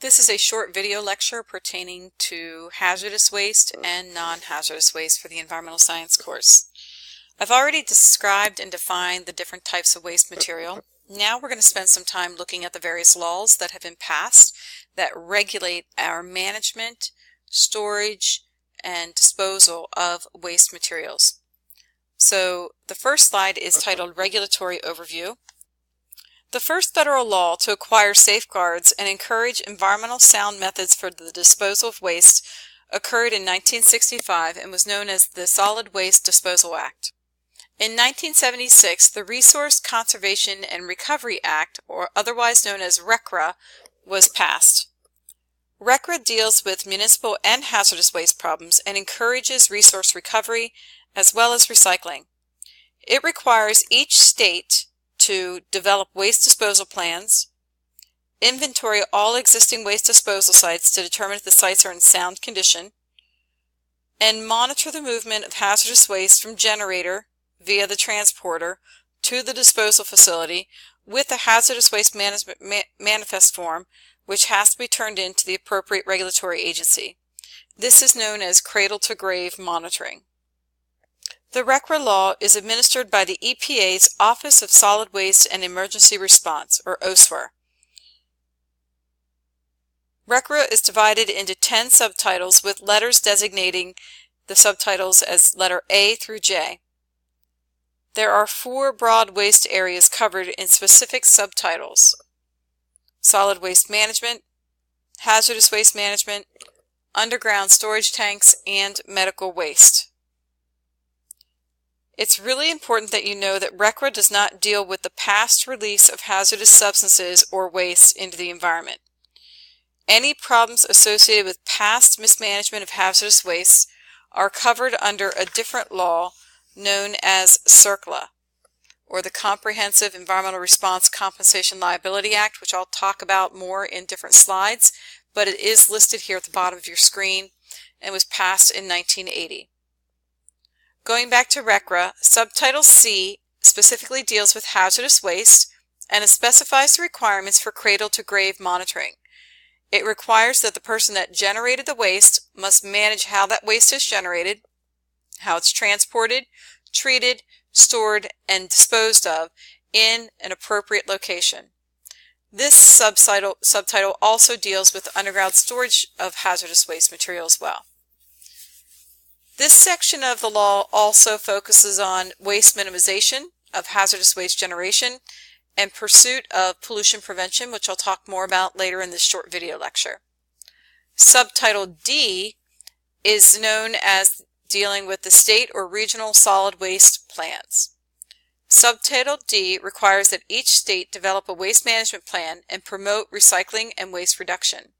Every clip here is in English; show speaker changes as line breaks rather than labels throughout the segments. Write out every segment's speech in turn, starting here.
This is a short video lecture pertaining to hazardous waste and non-hazardous waste for the environmental science course. I've already described and defined the different types of waste material. Now we're going to spend some time looking at the various laws that have been passed that regulate our management, storage, and disposal of waste materials. So the first slide is titled Regulatory Overview. The first federal law to acquire safeguards and encourage environmental sound methods for the disposal of waste occurred in 1965 and was known as the Solid Waste Disposal Act. In 1976, the Resource Conservation and Recovery Act, or otherwise known as RCRA, was passed. RCRA deals with municipal and hazardous waste problems and encourages resource recovery as well as recycling. It requires each state to develop waste disposal plans, inventory all existing waste disposal sites to determine if the sites are in sound condition, and monitor the movement of hazardous waste from generator via the transporter to the disposal facility with a hazardous waste management manifest form, which has to be turned in to the appropriate regulatory agency. This is known as cradle-to-grave monitoring. The RCRA law is administered by the EPA's Office of Solid Waste and Emergency Response, or OSWER. RCRA is divided into 10 subtitles with letters designating the subtitles as letter A through J. There are 4 broad waste areas covered in specific subtitles: solid waste management, hazardous waste management, underground storage tanks, and medical waste. It's really important that you know that RCRA does not deal with the past release of hazardous substances or waste into the environment. Any problems associated with past mismanagement of hazardous waste are covered under a different law known as CERCLA, or the Comprehensive Environmental Response Compensation Liability Act, which I'll talk about more in different slides, but it is listed here at the bottom of your screen and was passed in 1980. Going back to RCRA, Subtitle C specifically deals with hazardous waste and it specifies the requirements for cradle-to-grave monitoring. It requires that the person that generated the waste must manage how that waste is generated, how it's transported, treated, stored, and disposed of in an appropriate location. This subtitle also deals with underground storage of hazardous waste material as well. This section of the law also focuses on waste minimization of hazardous waste generation and pursuit of pollution prevention, which I'll talk more about later in this short video lecture. Subtitle D is known as dealing with the state or regional solid waste plans. Subtitle D requires that each state develop a waste management plan and promote recycling and waste reduction.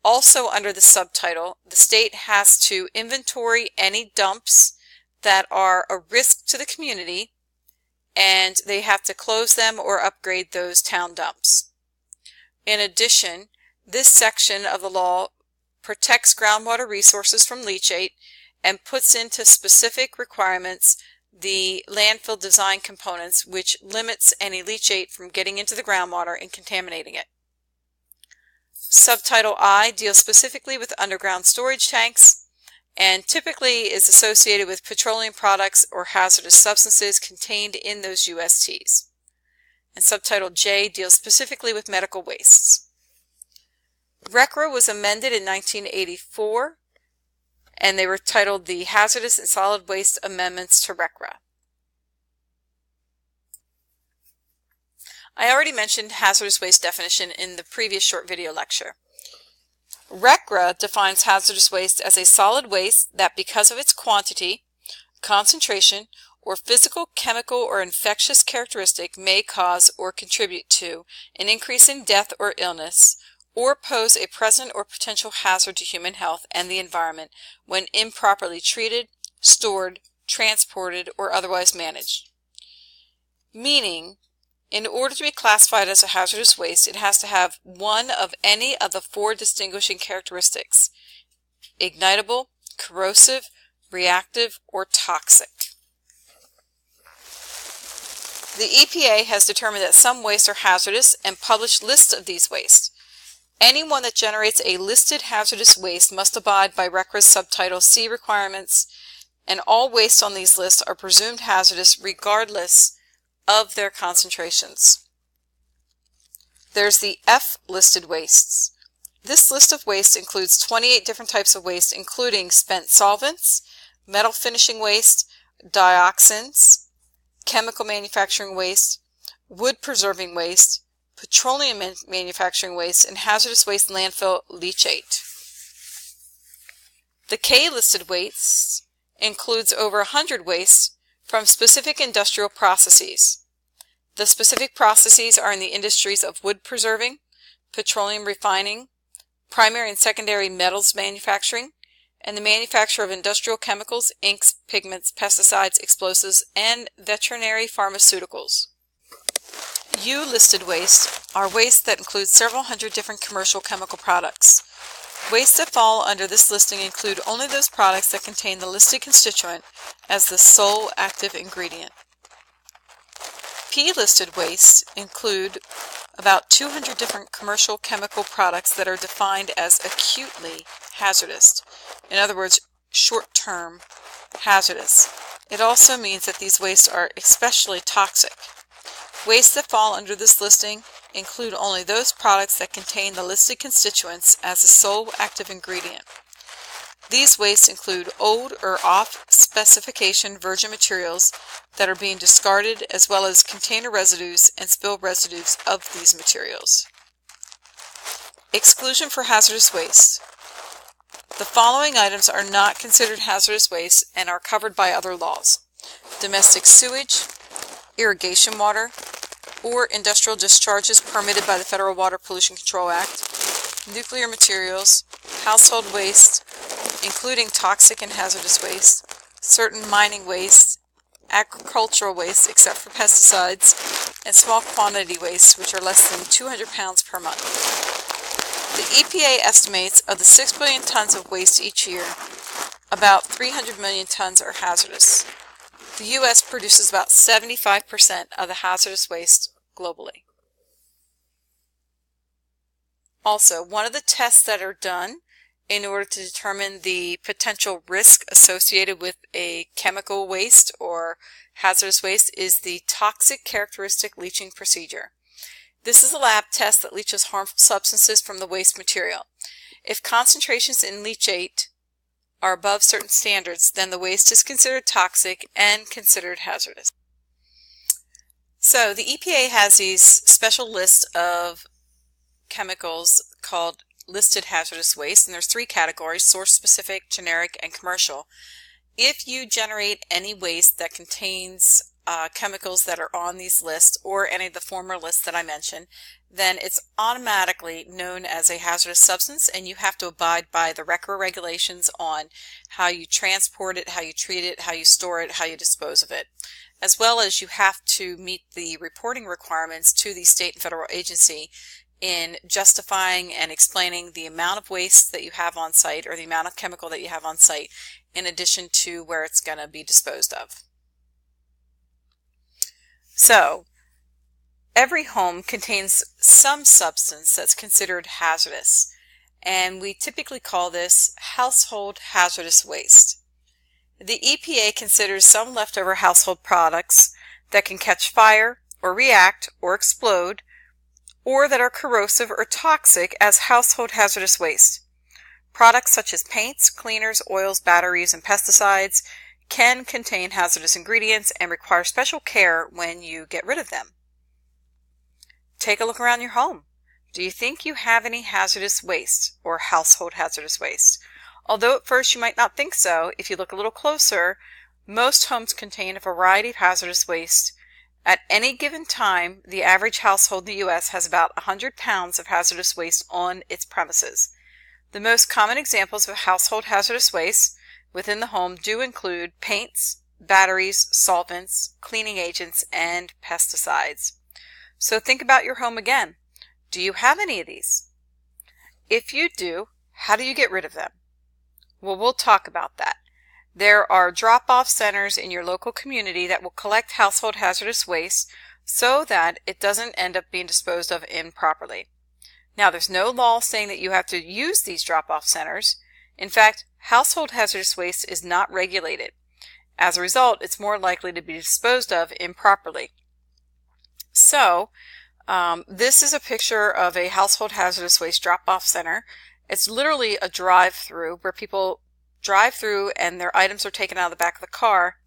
Also under the subtitle, the state has to inventory any dumps that are a risk to the community, and they have to close them or upgrade those town dumps. In addition, this section of the law protects groundwater resources from leachate and puts into specific requirements the landfill design components, which limits any leachate from getting into the groundwater and contaminating it. Subtitle I deals specifically with underground storage tanks and typically is associated with petroleum products or hazardous substances contained in those USTs. And Subtitle J deals specifically with medical wastes. RCRA was amended in 1984 and they were titled the Hazardous and Solid Waste Amendments to RCRA. I already mentioned hazardous waste definition in the previous short video lecture. RCRA defines hazardous waste as a solid waste that, because of its quantity, concentration, or physical, chemical, or infectious characteristic, may cause or contribute to an increase in death or illness, or pose a present or potential hazard to human health and the environment when improperly treated, stored, transported, or otherwise managed. Meaning, in order to be classified as a hazardous waste, it has to have one of any of the 4 distinguishing characteristics: ignitable, corrosive, reactive, or toxic. The EPA has determined that some wastes are hazardous and published lists of these wastes. Anyone that generates a listed hazardous waste must abide by RCRA's Subtitle C requirements, and all wastes on these lists are presumed hazardous regardless of their concentrations. There's the F listed wastes. This list of waste includes 28 different types of waste, including spent solvents, metal finishing waste, dioxins, chemical manufacturing waste, wood preserving waste, petroleum manufacturing waste, and hazardous waste landfill leachate. The K listed wastes includes over 100 wastes from specific industrial processes. The specific processes are in the industries of wood preserving, petroleum refining, primary and secondary metals manufacturing, and the manufacture of industrial chemicals, inks, pigments, pesticides, explosives, and veterinary pharmaceuticals. U listed waste are waste that include several hundred different commercial chemical products. Wastes that fall under this listing include only those products that contain the listed constituent as the sole active ingredient. P listed wastes include about 200 different commercial chemical products that are defined as acutely hazardous. In other words, short-term hazardous. It also means that these wastes are especially toxic. Wastes that fall under this listing include only those products that contain the listed constituents as the sole active ingredient. These wastes include old or off-specification virgin materials that are being discarded, as well as container residues and spill residues of these materials. Exclusion for hazardous waste. The following items are not considered hazardous waste and are covered by other laws: domestic sewage, irrigation water, or industrial discharges permitted by the Federal Water Pollution Control Act, nuclear materials, household waste, including toxic and hazardous waste, certain mining waste, agricultural waste except for pesticides, and small quantity wastes which are less than 200 pounds per month. The EPA estimates of the 6 billion tons of waste each year, about 300 million tons are hazardous. The U.S. produces about 75% of the hazardous waste globally. Also, one of the tests that are done in order to determine the potential risk associated with a chemical waste or hazardous waste is the toxic characteristic leaching procedure. This is a lab test that leaches harmful substances from the waste material. If concentrations in leachate are above certain standards, then the waste is considered toxic and considered hazardous. So the EPA has these special lists of chemicals called listed hazardous waste, and there's 3 categories: source specific, generic, and commercial. If you generate any waste that contains chemicals that are on these lists or any of the former lists that I mentioned, then it's automatically known as a hazardous substance, and you have to abide by the RCRA regulations on how you transport it, how you treat it, how you store it, how you dispose of it, as well as you have to meet the reporting requirements to the state and federal agency in justifying and explaining the amount of waste that you have on site or the amount of chemical that you have on site, in addition to where it's going to be disposed of. So, every home contains some substance that's considered hazardous, and we typically call this household hazardous waste. The EPA considers some leftover household products that can catch fire or react or explode, or that are corrosive or toxic, as household hazardous waste. Products such as paints, cleaners, oils, batteries, and pesticides can contain hazardous ingredients and require special care when you get rid of them. Take a look around your home. Do you think you have any hazardous waste or household hazardous waste? Although at first you might not think so, if you look a little closer, most homes contain a variety of hazardous waste. At any given time, the average household in the U.S. has about 100 pounds of hazardous waste on its premises. The most common examples of household hazardous waste within the home do include paints, batteries, solvents, cleaning agents, and pesticides. So think about your home again. Do you have any of these? If you do, how do you get rid of them? Well, we'll talk about that. There are drop-off centers in your local community that will collect household hazardous waste so that it doesn't end up being disposed of improperly. Now, there's no law saying that you have to use these drop-off centers. In fact, household hazardous waste is not regulated. As a result, it's more likely to be disposed of improperly. So, this is a picture of a household hazardous waste drop-off center. It's literally a drive-through where people drive through and their items are taken out of the back of the car,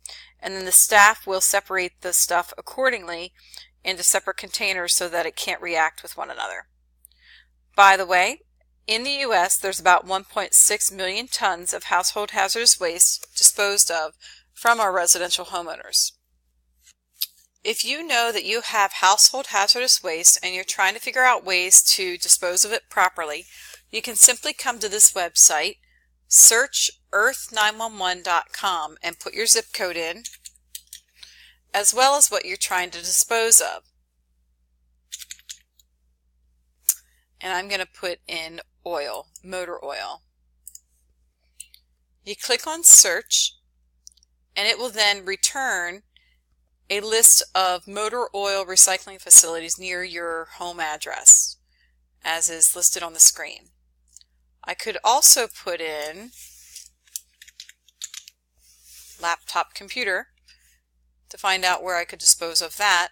and then the staff will separate the stuff accordingly into separate containers so that it can't react with one another. By the way, in the U.S., there's about 1.6 million tons of household hazardous waste disposed of from our residential homeowners. If you know that you have household hazardous waste and you're trying to figure out ways to dispose of it properly, you can simply come to this website, search earth911.com, and put your zip code in, as well as what you're trying to dispose of. And I'm going to put in oil, motor oil. You click on search, and it will then return a list of motor oil recycling facilities near your home address, as is listed on the screen. I could also put in laptop computer to find out where I could dispose of that.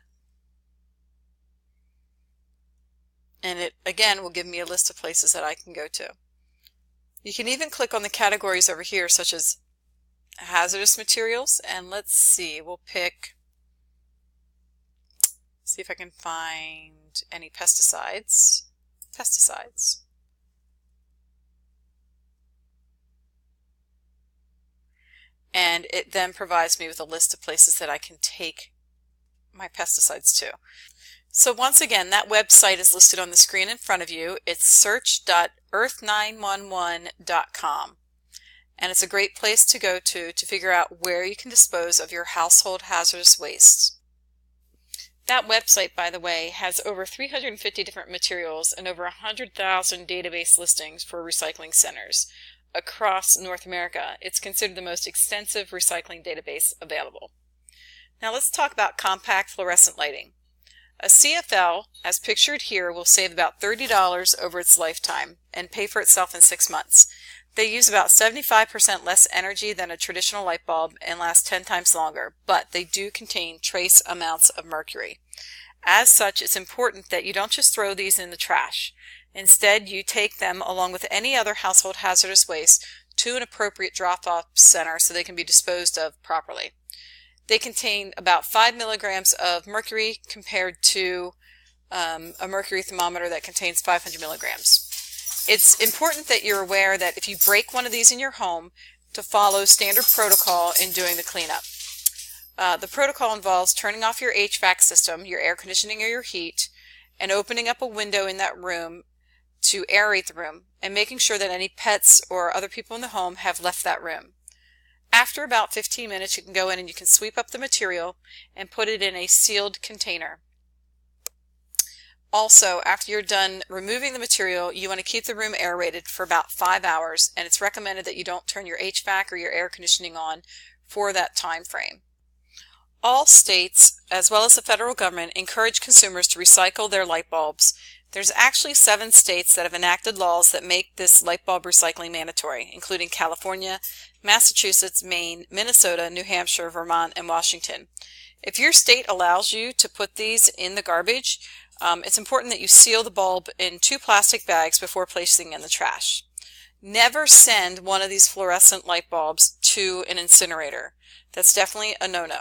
And it again will give me a list of places that I can go to. You can even click on the categories over here, such as hazardous materials, and let's see, we'll see if I can find any pesticides. And it then provides me with a list of places that I can take my pesticides to. So once again, that website is listed on the screen in front of you. It's search.earth911.com. And it's a great place to go to figure out where you can dispose of your household hazardous waste. That website, by the way, has over 350 different materials and over 100,000 database listings for recycling centers across North America. It's considered the most extensive recycling database available. Now let's talk about compact fluorescent lighting. A CFL, as pictured here, will save about $30 over its lifetime and pay for itself in 6 months. They use about 75% less energy than a traditional light bulb and last 10 times longer, but they do contain trace amounts of mercury. As such, it's important that you don't just throw these in the trash. Instead, you take them along with any other household hazardous waste to an appropriate drop-off center so they can be disposed of properly. They contain about 5 milligrams of mercury compared to a mercury thermometer that contains 500 milligrams. It's important that you're aware that if you break one of these in your home, to follow standard protocol in doing the cleanup. The protocol involves turning off your HVAC system, your air conditioning or your heat, and opening up a window in that room to aerate the room, and making sure that any pets or other people in the home have left that room. After about 15 minutes, you can go in and you can sweep up the material and put it in a sealed container. Also, after you're done removing the material, you want to keep the room aerated for about 5 hours, and it's recommended that you don't turn your HVAC or your air conditioning on for that time frame. All states, as well as the federal government, encourage consumers to recycle their light bulbs. There's actually 7 states that have enacted laws that make this light bulb recycling mandatory, including California, Massachusetts, Maine, Minnesota, New Hampshire, Vermont, and Washington. If your state allows you to put these in the garbage, it's important that you seal the bulb in 2 plastic bags before placing in the trash. Never send one of these fluorescent light bulbs to an incinerator. That's definitely a no-no.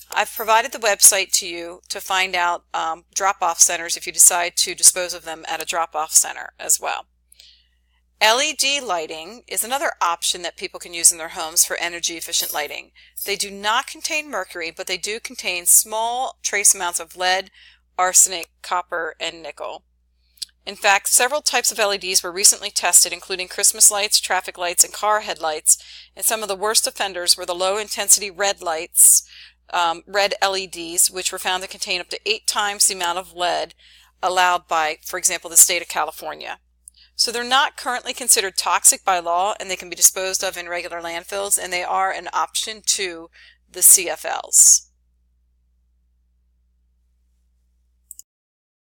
I've provided the website to you to find out drop-off centers if you decide to dispose of them at a drop-off center as well. LED lighting is another option that people can use in their homes for energy-efficient lighting. They do not contain mercury, but they do contain small trace amounts of lead, arsenic, copper, and nickel. In fact, several types of LEDs were recently tested, including Christmas lights, traffic lights, and car headlights, and some of the worst offenders were the low-intensity red lights, red LEDs, which were found to contain up to 8 times the amount of lead allowed by, for example, the state of California. So they're not currently considered toxic by law, and they can be disposed of in regular landfills, and they are an option to the CFLs.